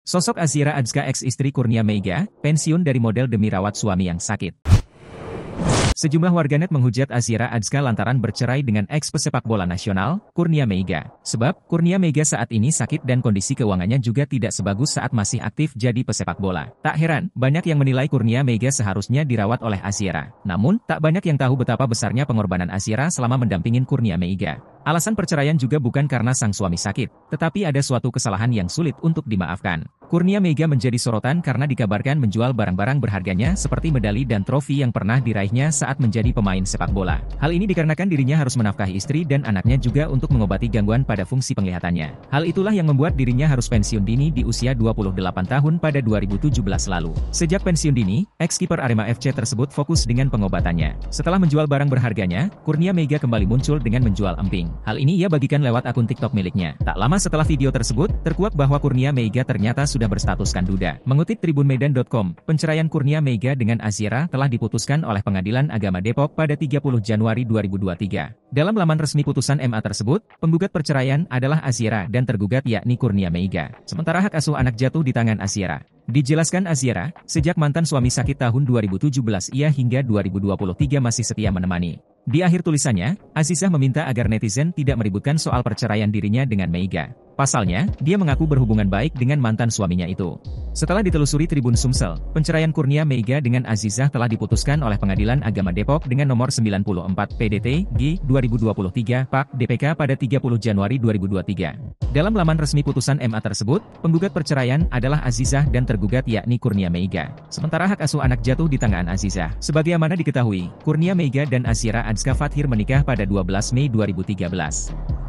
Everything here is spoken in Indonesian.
Sosok Azira Azka ex-istri Kurnia Meiga, pensiun dari model demi rawat suami yang sakit. Sejumlah warganet menghujat Azira Azka lantaran bercerai dengan ex-pesepak bola nasional, Kurnia Meiga. Sebab, Kurnia Meiga saat ini sakit dan kondisi keuangannya juga tidak sebagus saat masih aktif jadi pesepak bola. Tak heran, banyak yang menilai Kurnia Meiga seharusnya dirawat oleh Azira. Namun, tak banyak yang tahu betapa besarnya pengorbanan Azira selama mendampingin Kurnia Meiga. Alasan perceraian juga bukan karena sang suami sakit, tetapi ada suatu kesalahan yang sulit untuk dimaafkan. Kurnia Meiga menjadi sorotan karena dikabarkan menjual barang-barang berharganya seperti medali dan trofi yang pernah diraihnya saat menjadi pemain sepak bola. Hal ini dikarenakan dirinya harus menafkahi istri dan anaknya juga untuk mengobati gangguan pada fungsi penglihatannya. Hal itulah yang membuat dirinya harus pensiun dini di usia 28 tahun pada 2017 lalu. Sejak pensiun dini, ex-kiper Arema FC tersebut fokus dengan pengobatannya. Setelah menjual barang berharganya, Kurnia Meiga kembali muncul dengan menjual emping. Hal ini ia bagikan lewat akun TikTok miliknya. Tak lama setelah video tersebut, terkuak bahwa Kurnia Meiga ternyata sudah berstatuskan duda. Mengutip tribunmedan.com, penceraian Kurnia Meiga dengan Azira telah diputuskan oleh Pengadilan Agama Depok pada 30 Januari 2023. Dalam laman resmi putusan MA tersebut, penggugat perceraian adalah Azira dan tergugat yakni Kurnia Meiga. Sementara hak asuh anak jatuh di tangan Azira. Dijelaskan Azira, sejak mantan suami sakit tahun 2017 ia hingga 2023 masih setia menemani. Di akhir tulisannya, Azizah meminta agar netizen tidak meributkan soal perceraian dirinya dengan Meiga. Pasalnya, dia mengaku berhubungan baik dengan mantan suaminya itu. Setelah ditelusuri Tribun Sumsel, penceraian Kurnia Meiga dengan Azizah telah diputuskan oleh Pengadilan Agama Depok dengan nomor 94 PDT G 2023 PAK DPK pada 30 Januari 2023. Dalam laman resmi putusan MA tersebut, penggugat perceraian adalah Azizah dan tergugat yakni Kurnia Meiga. Sementara hak asuh anak jatuh di tangan Azizah. Sebagaimana diketahui, Kurnia Meiga dan Azira Azka Fathir menikah pada 12 Mei 2013.